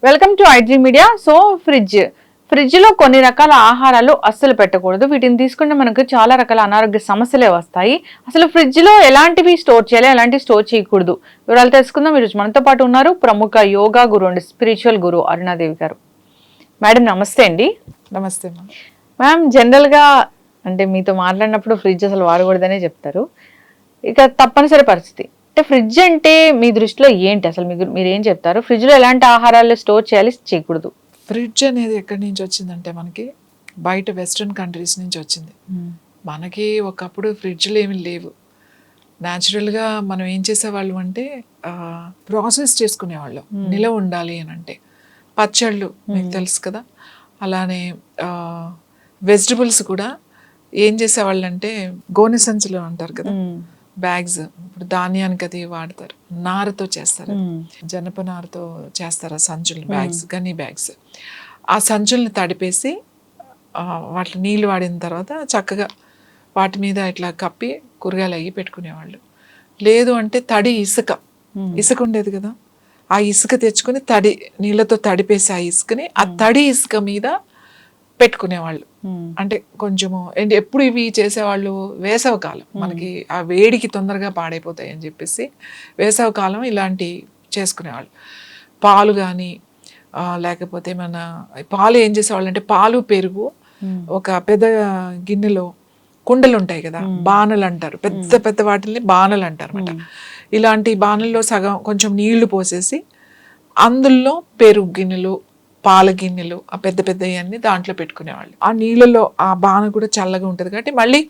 Welcome to IG media. So fridge లో కొన్ని రకాల ఆహారాలు అస్సలు పెట్టకూడదు. వీటిని తీసుకుంటే మనకు చాలా రకాల అనారోగ్య సమస్యలే వస్తాయి. అసలు ఫ్రిడ్జ్ లో ఎలాంటివి స్టోర్ చేయాలి, ఎలాంటివి స్టోర్ చేయకూడదు, వివరాలు తెలుసుకుందాం. ఈరోజు మనతో పాటు ఉన్నారు ప్రముఖ యోగా గురు అండ్ స్పిరిచువల్ గురు అరుణాదేవి గారు. మేడం నమస్తే అండి. నమస్తే మ్యామ్. జనరల్ గా అంటే మీతో మాట్లాడినప్పుడు ఫ్రిడ్జ్ అసలు వాడకూడదనే చెప్తారు. ఇక తప్పనిసరి పరిస్థితి అంటే ఫ్రిడ్జ్ అంటే మీ దృష్టిలో ఏంటి, అసలు మీరు ఏం చెప్తారు? ఫ్రిడ్జ్ లో ఎలాంటి ఆహారాలు స్టోర్ చేయాలి, చేయకూడదు? ఫ్రిడ్జ్ అనేది ఎక్కడి నుంచి వచ్చిందంటే మనకి బయట వెస్ట్రన్ కంట్రీస్ నుంచి వచ్చింది. మనకి ఒకప్పుడు ఫ్రిడ్జ్లు ఏమి లేవు. న్యాచురల్గా మనం ఏం చేసేవాళ్ళం అంటే ప్రాసెస్ చేసుకునేవాళ్ళం నిలవ ఉండాలి అని అంటే. పచ్చళ్ళు మీకు తెలుసు కదా, అలానే వెజిటబుల్స్ కూడా ఏం చేసేవాళ్ళు అంటే గోనె సంచులు అంటారు కదా, బ్యాగ్స్. ఇప్పుడు ధాన్యానికి అది వాడతారు, నారతో చేస్తారు, జనప నారతో చేస్తారు ఆ సంచులు, బ్యాగ్స్, గనీ బ్యాగ్స్. ఆ సంచుల్ని తడిపేసి వాటి నీళ్ళు వాడిన తర్వాత చక్కగా వాటి మీద ఇట్లా కప్పి కూరగాయలు అయ్యి పెట్టుకునేవాళ్ళు. లేదు అంటే తడి ఇసుక ఉండేది కదా, ఆ ఇసుక తెచ్చుకుని నీళ్ళతో తడిపేసి ఆ ఇసుకని ఆ తడి ఇసుక మీద పెట్టుకునేవాళ్ళు. అంటే కొంచెము ఎప్పుడు ఇవి చేసేవాళ్ళు వేసవ కాలం, మనకి ఆ వేడికి తొందరగా పాడైపోతాయి అని చెప్పేసి వేసవ కాలం ఇలాంటి చేసుకునేవాళ్ళు. పాలు కానీ లేకపోతే మన పాలు ఏం చేసేవాళ్ళు అంటే పాలు పెరుగు ఒక పెద్ద గిన్నెలో, కుండలు ఉంటాయి కదా, బాణలు అంటారు, పెద్ద పెద్ద వాటిని బాణలు అంటారు అన్నమాట. ఇలాంటి బాణల్లో సగం కొంచెం నీళ్లు పోసేసి అందులో పెరుగు గిన్నెలు, పాల గిన్నెలు, ఆ పెద్ద పెద్దవన్నీ దాంట్లో పెట్టుకునేవాళ్ళు. ఆ నీళ్ళలో ఆ బాణ కూడా చల్లగా ఉంటుంది కాబట్టి మళ్ళీ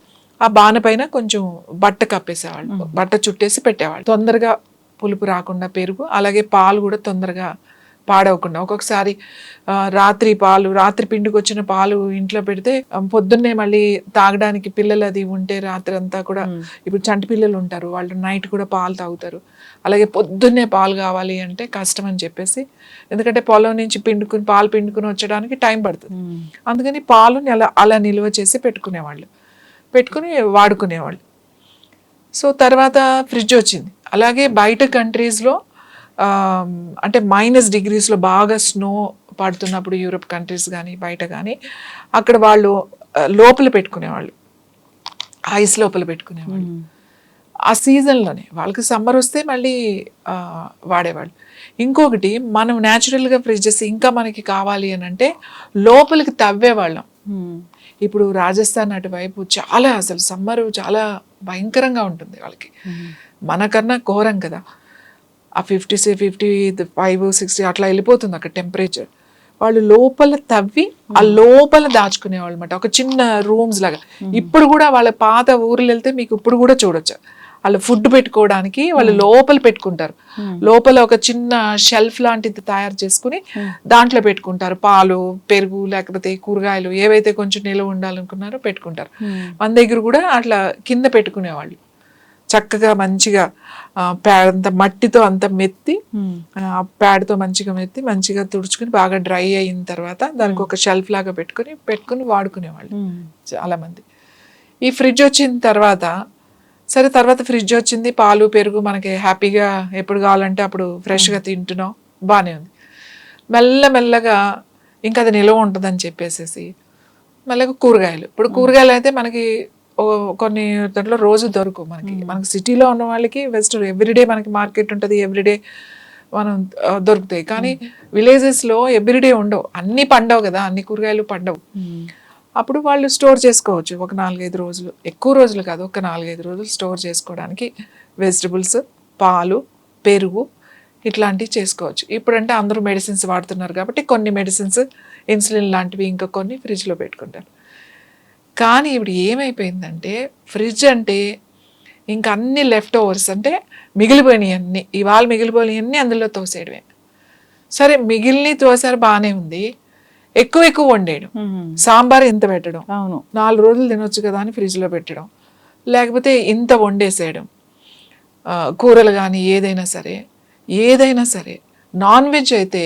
ఆ బాణ పైన కొంచెం బట్ట కప్పేసేవాళ్ళు, బట్ట చుట్టేసి పెట్టేవాళ్ళు. తొందరగా పులుపు రాకుండా పెరుగు, అలాగే పాలు కూడా తొందరగా పాడవకుండా. ఒక్కొక్కసారి రాత్రి పిండికి వచ్చిన పాలు ఇంట్లో పెడితే పొద్దున్నే మళ్ళీ తాగడానికి పిల్లలు అది ఉంటే రాత్రి అంతా కూడా, ఇప్పుడు చంటి పిల్లలు ఉంటారు, వాళ్ళు నైట్ కూడా పాలు తాగుతారు. అలాగే పొద్దున్నే పాలు కావాలి అంటే కష్టం అని చెప్పేసి, ఎందుకంటే పొలం నుంచి పాలు పిండుకుని వచ్చడానికి టైం పడుతుంది. అందుకని పాలుని అలా నిల్వ చేసి పెట్టుకుని వాడుకునేవాళ్ళు. సో తర్వాత ఫ్రిడ్జ్ వచ్చింది. అలాగే బయట కంట్రీస్లో అంటే -డిగ్రీస్లో బాగా స్నో పడుతున్నప్పుడు, యూరోప్ కంట్రీస్ కానీ బయట కానీ, అక్కడ వాళ్ళు లోపల పెట్టుకునేవాళ్ళు, ఐస్ లోపల పెట్టుకునేవాళ్ళు. ఆ సీజన్లోనే వాళ్ళకి సమ్మర్ వస్తే మళ్ళీ వాడేవాళ్ళు. ఇంకొకటి, మనం న్యాచురల్గా ఫ్రిడ్జెస్ ఇంకా మనకి కావాలి అని అంటే లోపలికి తవ్వేవాళ్ళం. ఇప్పుడు రాజస్థాన్ అటువైపు చాలా, అసలు సమ్మరు చాలా భయంకరంగా ఉంటుంది వాళ్ళకి, మనకన్నా ఘోరం కదా. ఆ 55, 60 అట్లా వెళ్ళిపోతుంది అక్కడ టెంపరేచర్. వాళ్ళు లోపల తవ్వి ఆ లోపల దాచుకునేవాళ్ళు అనమాట, ఒక చిన్న రూమ్స్ లాగా. ఇప్పుడు కూడా వాళ్ళ పాత ఊర్లు వెళ్తే మీకు ఇప్పుడు కూడా చూడొచ్చు, వాళ్ళు ఫుడ్ పెట్టుకోవడానికి వాళ్ళు లోపల పెట్టుకుంటారు. లోపల ఒక చిన్న షెల్ఫ్ లాంటిది తయారు చేసుకుని దాంట్లో పెట్టుకుంటారు పాలు, పెరుగు, లేకపోతే కూరగాయలు ఏవైతే కొంచెం నిల్వ ఉండాలనుకున్నారో పెట్టుకుంటారు. మన దగ్గర కూడా అట్లా కింద పెట్టుకునేవాళ్ళు, చక్కగా మంచిగా అంత మట్టితో అంత మెత్తి, ప్యాడ్తో మంచిగా మెత్తి మంచిగా తుడుచుకుని బాగా డ్రై అయిన తర్వాత దానికి ఒక షెల్ఫ్ లాగా పెట్టుకుని వాడుకునేవాళ్ళు చాలా మంది. ఈ ఫ్రిడ్జ్ వచ్చిన తర్వాత ఫ్రిడ్జ్ వచ్చింది, పాలు పెరుగు మనకి హ్యాపీగా ఎప్పుడు కావాలంటే అప్పుడు ఫ్రెష్గా తింటున్నాం, బాగానే ఉంది. మెల్లమెల్లగా ఇంకా అది నిల్వ ఉంటుందని చెప్పేసి మెల్లగా ఇప్పుడు కూరగాయలు అయితే మనకి కొన్ని దాంట్లో రోజు దొరకవు మనకి సిటీలో ఉన్న వాళ్ళకి ఎవ్రీడే మనకి మార్కెట్ ఉంటుంది, ఎవ్రీడే మనం దొరుకుతాయి. కానీ విలేజెస్లో ఎవ్రీడే ఉండవు, అన్నీ పండవు కదా, అన్ని కూరగాయలు పండవు. అప్పుడు వాళ్ళు స్టోర్ చేసుకోవచ్చు ఒక 4-5 రోజులు, ఎక్కువ రోజులు కాదు, ఒక 4-5 రోజులు స్టోర్ చేసుకోవడానికి వెజిటబుల్స్, పాలు, పెరుగు ఇట్లాంటివి చేసుకోవచ్చు. ఇప్పుడంటే అందరూ మెడిసిన్స్ వాడుతున్నారు కాబట్టి కొన్ని మెడిసిన్స్, ఇన్సులిన్ లాంటివి ఇంకా కొన్ని ఫ్రిడ్జ్లో పెట్టుకుంటారు. కానీ ఇప్పుడు ఏమైపోయిందంటే ఫ్రిడ్జ్ అంటే ఇంకా అన్ని లెఫ్ట్ ఓవర్స్, అంటే మిగిలిపోయినవన్నీ, ఇవాళ మిగిలిపోయినవన్నీ అందులో తోసేయడమే. సరే మిగిలిన తోసారు బాగానే ఉంది, ఎక్కువ వండేయడం, సాంబార్ ఇంత పెట్టడం, 4 రోజులు తినొచ్చు కదా అని ఫ్రిడ్జ్లో పెట్టడం, లేకపోతే ఇంత వండేసేయడం. కూరలు కానీ ఏదైనా సరే నాన్ వెజ్ అయితే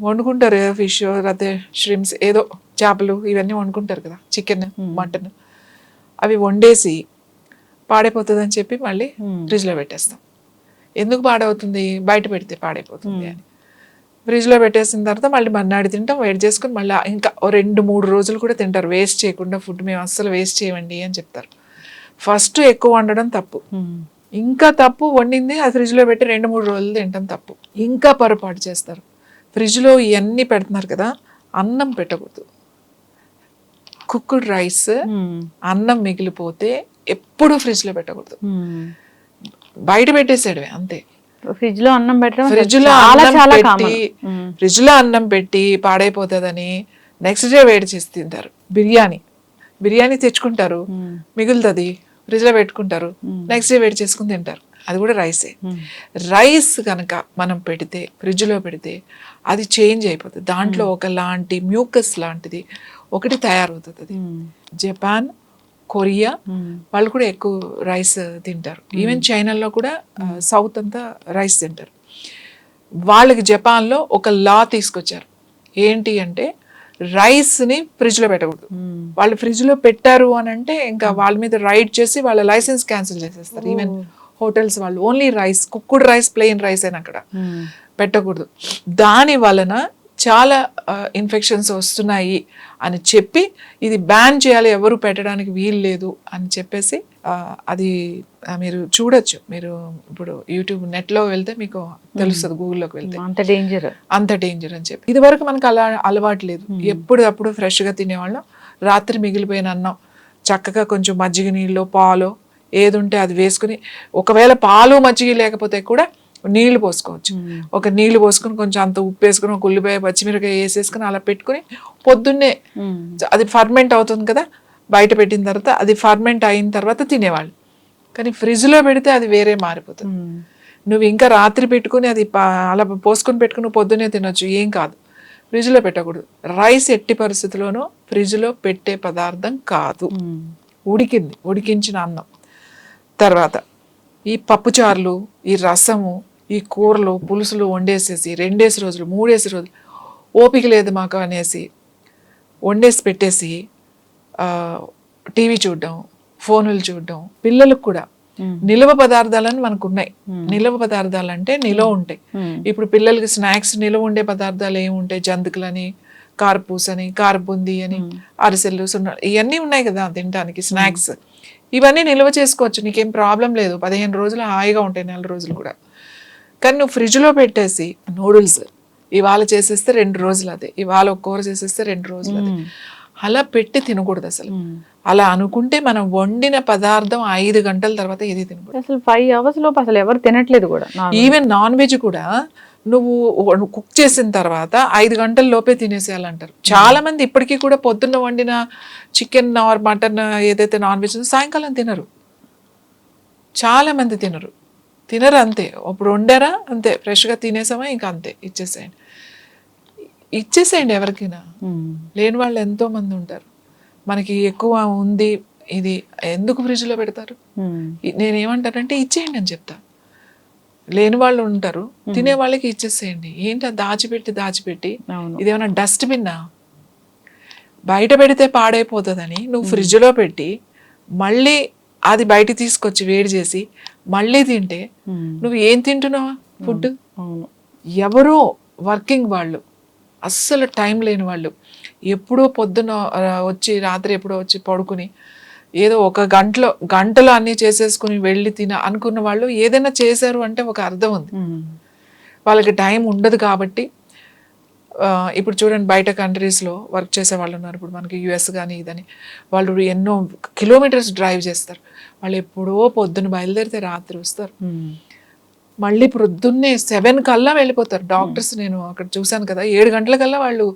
వండుకుంటారు, ఫిష్ లేకపోతే ష్రిమ్స్, ఏదో చేపలు ఇవన్నీ వండుకుంటారు కదా, చికెన్, మటన్, అవి వండేసి పాడైపోతుంది అని చెప్పి మళ్ళీ ఫ్రిడ్జ్లో పెట్టేస్తాం. ఎందుకు పాడవుతుంది, బయట పెడితే పాడైపోతుంది అని ఫ్రిడ్జ్లో పెట్టేసిన తర్వాత మళ్ళీ మర్నాడు తింటాం, వేడి చేసుకుని మళ్ళీ ఇంకా 2-3 రోజులు కూడా తింటారు. వేస్ట్ చేయకుండా ఫుడ్ మేము అస్సలు వేస్ట్ చేయమండి అని చెప్తారు. ఫస్ట్ ఎక్కువ వండడం తప్పు, ఇంకా తప్పు వండింది అది ఫ్రిడ్జ్లో పెట్టి 2-3 రోజులు తింటాం తప్పు. ఇంకా పొరపాటు చేస్తారు, ఫ్రిడ్జ్లో ఇవన్నీ పెడుతున్నారు కదా, అన్నం పెట్టకూడదు. కుక్డ్ రైస్, అన్నం మిగిలిపోతే ఎప్పుడు ఫ్రిడ్జ్లో పెట్టకూడదు, బయట పెట్టేసాడవే అంతే. ఫ్రిడ్జ్ లో అన్నం పెట్టడం ఫ్రిడ్జ్ లో అన్నం పెట్టి పాడైపోతుందని నెక్స్ట్ డే వేడి చేసి తింటారు. బిర్యానీ తెచ్చుకుంటారు, మిగులుతుంది, ఫ్రిడ్జ్ లో పెట్టుకుంటారు, నెక్స్ట్ డే వేడి చేసుకుని తింటారు. అది కూడా రైసే. రైస్ కనుక మనం పెడితే ఫ్రిడ్జ్ లో పెడితే అది చేంజ్ అయిపోతుంది, దాంట్లో ఒకలాంటి మ్యూకస్ లాంటిది ఒకటి తయారవుతుంది. అది జపాన్, కొరియా వాళ్ళు కూడా ఎక్కువ రైస్ తింటారు. ఈవెన్ చైనాలో కూడా సౌత్ అంతా రైస్ తింటారు. వాళ్ళకి జపాన్లో ఒక లా తీసుకొచ్చారు, ఏంటి అంటే రైస్ని ఫ్రిడ్జ్లో పెట్టకూడదు. వాళ్ళు ఫ్రిడ్జ్లో పెట్టారు అని అంటే ఇంకా వాళ్ళ మీద రైడ్ చేసి వాళ్ళ లైసెన్స్ క్యాన్సిల్ చేసేస్తారు. ఈవెన్ హోటల్స్ వాళ్ళు only rice, cooked rice, plain rice అని అక్కడ పెట్టకూడదు. దాని వలన చాలా ఇన్ఫెక్షన్స్ వస్తున్నాయి అని చెప్పి ఇది బ్యాన్ చేయాలి, ఎవరు పెట్టడానికి వీలు లేదు అని చెప్పేసి అది మీరు చూడొచ్చు. మీరు ఇప్పుడు యూట్యూబ్ నెట్లో వెళ్తే మీకు తెలుస్తుంది, గూగుల్లోకి వెళ్తే అంత డేంజర్ అని చెప్పి. ఇది వరకు మనకు అలా అలవాటు లేదు, ఎప్పుడప్పుడు ఫ్రెష్గా తినేవాళ్ళం. రాత్రి మిగిలిపోయిన అన్నం చక్కగా కొంచెం మజ్జిగ నీళ్ళు, పాలు ఏది ఉంటే అది వేసుకుని, ఒకవేళ పాలు మజ్జిగ లేకపోతే కూడా నీళ్లు పోసుకోవచ్చు. ఒక నీళ్లు పోసుకుని కొంచెం అంత ఉప్పు వేసుకుని, ఒక ఉల్లిపాయ పచ్చిమిరకాయ వేసేసుకుని అలా పెట్టుకుని పొద్దున్నే అది ఫర్మెంట్ అవుతుంది కదా, బయట పెట్టిన తర్వాత అది ఫర్మెంట్ అయిన తర్వాత తినేవాళ్ళు. కానీ ఫ్రిడ్జ్లో పెడితే అది వేరే మారిపోతుంది. నువ్వు ఇంకా రాత్రి పెట్టుకుని అది అలా పోసుకొని పెట్టుకుని పొద్దున్నే తినొచ్చు, ఏం కాదు. ఫ్రిడ్జ్లో పెట్టకూడదు. రైస్ ఎట్టి పరిస్థితుల్లోనూ ఫ్రిడ్జ్లో పెట్టే పదార్థం కాదు. ఉడికించిన అన్నం. తర్వాత ఈ పప్పుచారులు, ఈ రసము, ఈ కూరలు, పులుసులు వండేసేసి 2 రోజులు 3 రోజులు ఓపిక లేదు మాకు అనేసి వండేసి పెట్టేసి టీవీ చూడడం, ఫోనులు చూడడం. పిల్లలకు కూడా నిల్వ పదార్థాలని మనకు ఉన్నాయి. నిల్వ పదార్థాలు అంటే నిల్వ ఉంటాయి. ఇప్పుడు పిల్లలకి స్నాక్స్ నిల్వ ఉండే పదార్థాలు ఏముంటాయి, జంతికలని, కారపూసని, కారబుంది అని, అరిసెలు, సున్న, ఇవన్నీ ఉన్నాయి కదా తినడానికి స్నాక్స్. ఇవన్నీ నిల్వ చేసుకోవచ్చు, నీకేం ప్రాబ్లం లేదు. 15 రోజులు హాయిగా ఉంటాయి, 4 రోజులు కూడా. కానీ నువ్వు ఫ్రిడ్జ్లో పెట్టేసి నూడిల్స్ ఇవాళ చేసేస్తే 2 రోజులు అదే, ఇవాళ ఒక కూర చేసేస్తే 2 రోజులు అదే, అలా పెట్టి తినకూడదు అసలు. అలా అనుకుంటే మనం వండిన పదార్థం 5 గంటల తర్వాత ఏది తినకూడదు. అసలు 5 hours లోపు అసలు ఎవరు తినట్లేదు కూడా. ఈవెన్ నాన్ వెజ్ కూడా నువ్వు కుక్ చేసిన తర్వాత 5 గంటల లోపే తినేసేయాలంటారు. చాలా మంది ఇప్పటికీ కూడా పొద్దున్న వండిన చికెన్ ఆర్ మటన్ ఏదైతే నాన్ వెజ్ సాయంకాలం తినరు. చాలా మంది తినరు అంతే. అప్పుడు వండారా అంతే, ఫ్రెష్గా తినేసామా ఇంకా అంతే, ఇచ్చేసేయండి ఎవరికైనా. లేని వాళ్ళు ఎంతో మంది ఉంటారు. మనకి ఎక్కువ ఉంది ఇది ఎందుకు ఫ్రిడ్జ్లో పెడతారు? నేనేమంటానంటే ఇచ్చేయండి అని చెప్తా. లేని వాళ్ళు ఉంటారు, తినే వాళ్ళకి ఇచ్చేసేయండి. ఏంటి దాచిపెట్టి ఇదేమన్నా డస్ట్బిన్నా? బయట పెడితే పాడైపోతుందని నువ్వు ఫ్రిడ్జ్లో పెట్టి మళ్ళీ అది బయట తీసుకొచ్చి వేడి చేసి మళ్ళీ తింటే నువ్వు ఏం తింటున్నావా ఫుడ్? ఎవరో వర్కింగ్ వాళ్ళు, అస్సలు టైం లేని వాళ్ళు, ఎప్పుడో పొద్దున వచ్చి రాత్రి ఎప్పుడో వచ్చి పడుకుని ఏదో ఒక గంటలో అన్నీ చేసేసుకుని వెళ్ళి అనుకున్న వాళ్ళు ఏదైనా చేశారు అంటే ఒక అర్థం ఉంది. వాళ్ళకి టైం ఉండదు కాబట్టి. ఇప్పుడు చూడండి, బయట కంట్రీస్లో వర్క్ చేసే వాళ్ళు ఉన్నారు. ఇప్పుడు మనకి యుఎస్ కానీ ఇదని, వాళ్ళు ఎన్నో కిలోమీటర్స్ డ్రైవ్ చేస్తారు. వాళ్ళు ఎప్పుడో పొద్దున్న బయలుదేరితే రాత్రి వస్తారు, మళ్ళీ పొద్దున్నే 7 కల్లా వెళ్ళిపోతారు. డాక్టర్స్ నేను అక్కడ చూశాను కదా, 7 గంటల కల్లా వాళ్ళు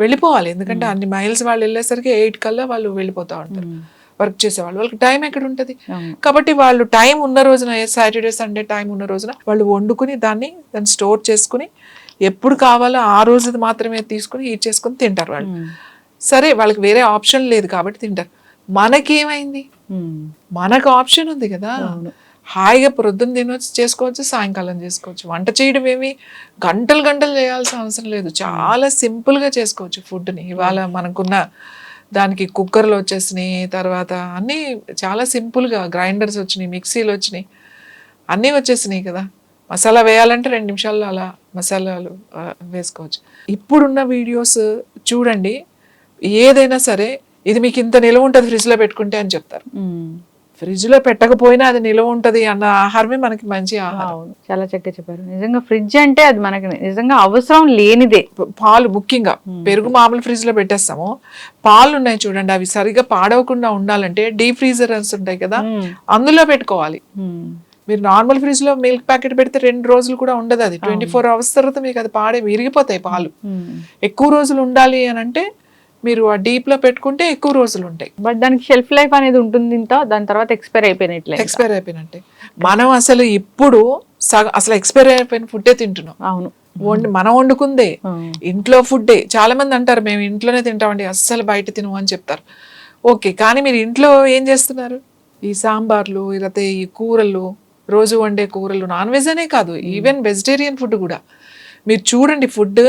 వెళ్ళిపోవాలి. ఎందుకంటే అన్ని మైల్స్ వాళ్ళు వెళ్ళేసరికి 8 కల్లా వాళ్ళు వెళ్ళిపోతూ ఉంటారు వర్క్ చేసేవాళ్ళు. వాళ్ళకి టైం ఎక్కడ ఉంటుంది? కాబట్టి వాళ్ళు టైం ఉన్న రోజున, సాటర్డే సండే టైం ఉన్న రోజున వాళ్ళు వండుకుని దాన్ని స్టోర్ చేసుకుని ఎప్పుడు కావాలో ఆ రోజు మాత్రమే తీసుకుని హీట్ చేసుకుని తింటారు వాళ్ళు. సరే, వాళ్ళకి వేరే ఆప్షన్ లేదు కాబట్టి తింటారు. మనకేమైంది? మనకు ఆప్షన్ ఉంది కదా, హాయిగా ప్రొద్దున చేసుకోవచ్చు, సాయంకాలం చేసుకోవచ్చు. వంట చేయడం ఏమి గంటలు చేయాల్సిన అవసరం లేదు, చాలా సింపుల్గా చేసుకోవచ్చు ఫుడ్ని. ఇవాళ మనకున్న దానికి కుక్కర్లు వచ్చేసినాయి, తర్వాత అన్నీ చాలా సింపుల్గా గ్రైండర్స్ వచ్చినాయి, మిక్సీలు వచ్చినాయి, అన్నీ వచ్చేసినాయి కదా. మసాలా వేయాలంటే 2 నిమిషాల్లో అలా మసాలాలు వేసుకోవచ్చు. ఇప్పుడున్న వీడియోస్ చూడండి, ఏదైనా సరే ఇది మీకు ఇంత నిల్వ ఉంటుంది ఫ్రిడ్జ్లో పెట్టుకుంటే అని చెప్తారు. ఫ్రిడ్జ్లో పెట్టకపోయినా అది నిల్వ ఉంటుంది అన్న ఆహారమే మనకి మంచి ఆహారం. అవును, చాలా చక్కగా చెప్పారు. నిజంగా ఫ్రిడ్జ్ అంటే అది మనకి నిజంగా అవసరం లేనిదే. పాలు ముఖ్యంగా, పెరుగు మామూలు ఫ్రిడ్జ్లో పెట్టేస్తాము, పాలు ఉన్నాయి చూడండి, అవి సరిగ్గా పాడవకుండా ఉండాలంటే డీప్ ఫ్రీజర్స్ ఉంటాయి కదా, అందులో పెట్టుకోవాలి. మీరు నార్మల్ ఫ్రిడ్జ్ లో మిల్క్ ప్యాకెట్ పెడితే 2 రోజులు కూడా ఉండదు, అది 24 అవర్స్ తర్వాత మీకు అది విరిగిపోతాయి పాలు. ఎక్కువ రోజులు ఉండాలి అని అంటే మీరు ఆ డీప్ లో పెట్టుకుంటే ఎక్కువ రోజులు ఉంటాయి. బట్ దానికి షెల్ఫ్ లైఫ్ అనేది ఉంటుంది, ఇంత దాని తర్వాత ఎక్స్పైర్ అయిపోయినట్టే. మనం అసలు ఇప్పుడు అసలు ఎక్స్పైర్ అయిపోయిన ఫుడ్డే తింటున్నాం. అవును, మనం వండుకుందే, ఇంట్లో ఫుడ్డే. చాలా మంది అంటారు మేము ఇంట్లోనే తింటామండి, అస్సలు బయట తినము అని చెప్తారు. ఓకే, కానీ మీరు ఇంట్లో ఏం చేస్తున్నారు? ఈ సాంబార్లు, లేకపోతే ఈ కూరలు, రోజు వండే కూరలు, నాన్ వెజ్ అనే కాదు, ఈవెన్ వెజిటేరియన్ ఫుడ్ కూడా మీరు చూడండి. ఫుడ్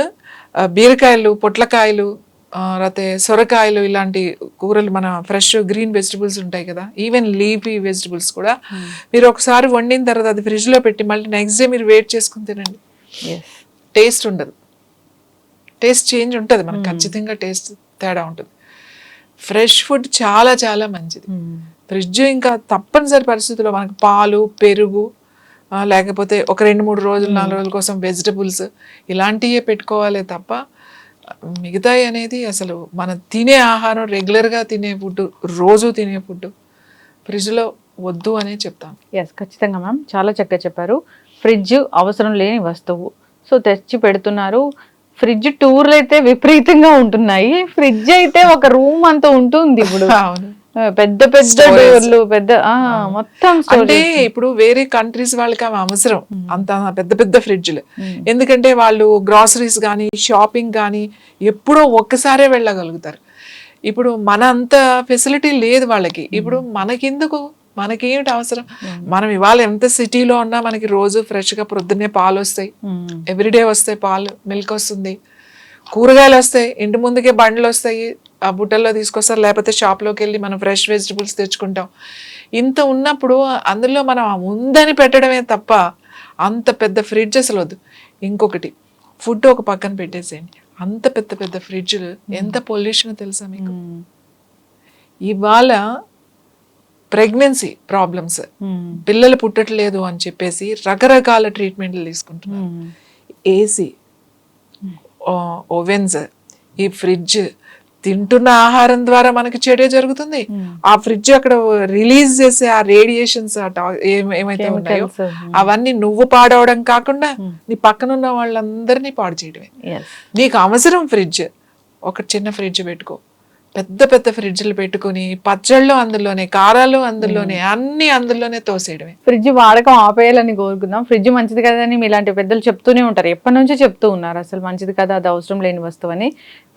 బీరకాయలు, పొట్లకాయలు, లేకపోతే సొరకాయలు, ఇలాంటి కూరలు, మన ఫ్రెష్ గ్రీన్ వెజిటబుల్స్ ఉంటాయి కదా, ఈవెన్ లీఫీ వెజిటబుల్స్ కూడా మీరు ఒకసారి వండిన తర్వాత అది ఫ్రిడ్జ్లో పెట్టి మళ్ళీ నెక్స్ట్ డే మీరు వేట్ చేసుకుని తినండి, టేస్ట్ ఉండదు. టేస్ట్ చేంజ్ ఉంటుంది మనకు, ఖచ్చితంగా టేస్ట్ తేడా ఉంటుంది. ఫ్రెష్ ఫుడ్ చాలా చాలా మంచిది. ఫ్రిడ్జ్ ఇంకా తప్పనిసరి పరిస్థితుల్లో మనకు పాలు, పెరుగు, లేకపోతే ఒక 2-3 రోజులు 4 రోజుల కోసం వెజిటబుల్స్ ఇలాంటివే పెట్టుకోవాలి తప్ప మిగతాయి అనేది అసలు మనం తినే ఆహారం, రెగ్యులర్గా తినే ఫుడ్, రోజు తినే ఫుడ్ ఫ్రిడ్జ్లో వద్దు అనే చెప్తాను. ఎస్, ఖచ్చితంగా మ్యామ్, చాలా చక్కగా చెప్పారు. ఫ్రిడ్జ్ అవసరం లేని వస్తువు, సో తెచ్చి పెడుతున్నారు. ఫ్రిడ్జ్ టూర్లు అయితే విపరీతంగా ఉంటున్నాయి. ఫ్రిడ్జ్ అయితే ఒక రూమ్ అంతా ఉంటుంది ఇప్పుడు. అవును, పెద్ద పెద్ద డోర్లు, పెద్ద మొత్తం. అంటే ఇప్పుడు వేరే కంట్రీస్ వాళ్ళకి అవి అవసరం, అంత పెద్ద పెద్ద ఫ్రిడ్జ్లు. ఎందుకంటే వాళ్ళు గ్రాసరీస్ కానీ, షాపింగ్ కానీ ఎప్పుడో ఒక్కసారే వెళ్ళగలుగుతారు. ఇప్పుడు మన అంత ఫెసిలిటీ లేదు వాళ్ళకి. ఇప్పుడు మనకెందుకు, మనకేమిటి అవసరం? మనం ఇవాళ ఎంత సిటీలో ఉన్నా మనకి రోజు ఫ్రెష్గా ప్రొద్దున్నే పాలు వస్తాయి, ఎవ్రీడే వస్తాయి పాలు, మిల్క్ వస్తుంది, కూరగాయలు వస్తాయి, ఇంటి ముందుకే బండ్లు వస్తాయి, ఆ బుట్టల్లో తీసుకొస్తారు, లేకపోతే షాప్లోకి వెళ్ళి మనం ఫ్రెష్ వెజిటబుల్స్ తెచ్చుకుంటాం. ఇంత ఉన్నప్పుడు అందులో మనం ఉందని పెట్టడమే తప్ప అంత పెద్ద ఫ్రిడ్జ్ అసలు వద్దు. ఇంకొకటి, ఫుడ్ ఒక పక్కన పెట్టేసేయండి, అంత పెద్ద పెద్ద ఫ్రిడ్జ్లు ఎంత పొల్యూషన్ తెలుసా మీకు? ఇవాళ ప్రెగ్నెన్సీ ప్రాబ్లమ్స్, పిల్లలు పుట్టట్లేదు అని చెప్పేసి రకరకాల ట్రీట్మెంట్లు తీసుకుంటున్నారు. ఏసీ, ఓవెన్స్, ఈ ఫ్రిడ్జ్, తింటున్న ఆహారం ద్వారా మనకి చెడే జరుగుతుంది. ఆ ఫ్రిడ్జ్ అక్కడ రిలీజ్ చేసే ఆ రేడియేషన్స్ ఏమైతే ఉన్నాయో అవన్నీ నువ్వు పాడవడం కాకుండా నీ పక్కన ఉన్న వాళ్ళందరినీ పాడు చేయడమే. నీకు అవసరం ఫ్రిడ్జ్, ఒక చిన్న ఫ్రిడ్జ్ పెట్టుకో, పెద్ద పెద్ద ఫ్రిడ్జ్లు పెట్టుకుని పచ్చళ్ళు అందులోనే, కారాలు అందులోనే, అన్ని అందులోనే తోసేయడమే. ఫ్రిడ్జ్ వాడకం ఆపేయాలని కోరుకుందాం. ఫ్రిడ్జ్ మంచిది కదని ఇలాంటి పెద్దలు చెప్తూనే ఉంటారు, ఎప్పటి నుంచో చెప్తూ ఉన్నారు అసలు మంచిది కదా, అది అవసరం లేని వస్తువు అని.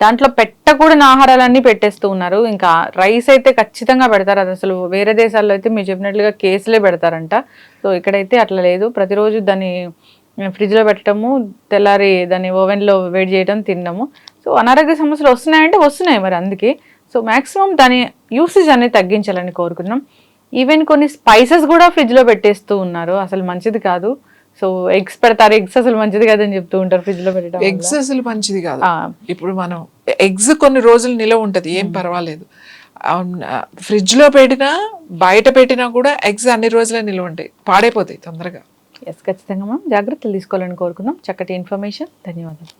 దాంట్లో పెట్టకూడని ఆహారాలన్నీ పెట్టేస్తూ ఉన్నారు. ఇంకా రైస్ అయితే ఖచ్చితంగా పెడతారు, అది అసలు వేరే దేశాల్లో అయితే మీరు చెప్పినట్లుగా కేసులే పెడతారంట. సో ఇక్కడైతే అట్లా లేదు, ప్రతిరోజు దాన్ని ఫ్రిడ్జ్లో పెట్టడము, తెల్లారి దాన్ని ఓవెన్లో వేడి చేయడం, తినడము. సో అనారోగ్య సమస్యలు వస్తున్నాయంటే వస్తున్నాయి మరి, అందుకే సో మ్యాక్సిమం దాని యూసేజ్ అనేది తగ్గించాలని కోరుకున్నాం. ఈవెన్ కొన్ని స్పైసెస్ కూడా ఫ్రిడ్జ్లో పెట్టేస్తూ ఉన్నారు, అసలు మంచిది కాదు. సో ఎగ్స్ పెడతారు, ఎగ్స్ అసలు మంచిది కాదని చెప్తూ ఉంటారు ఫ్రిడ్జ్లో పెట్టడం. ఎగ్స్ అసలు మంచిది కాదు. ఇప్పుడు మనం ఎగ్స్ కొన్ని రోజులు నిలవ ఉంటుంది, ఏం పర్వాలేదు. ఫ్రిడ్జ్లో పెట్టినా బయట పెట్టినా కూడా ఎగ్స్ అన్ని రోజులే నిలవ ఉంటాయి, పాడైపోతాయి తొందరగా. ఎస్, ఖచ్చితంగా మనం జాగ్రత్తలు తీసుకోవాలని కోరుకుందాం. చక్కటి ఇన్ఫర్మేషన్, ధన్యవాదాలు.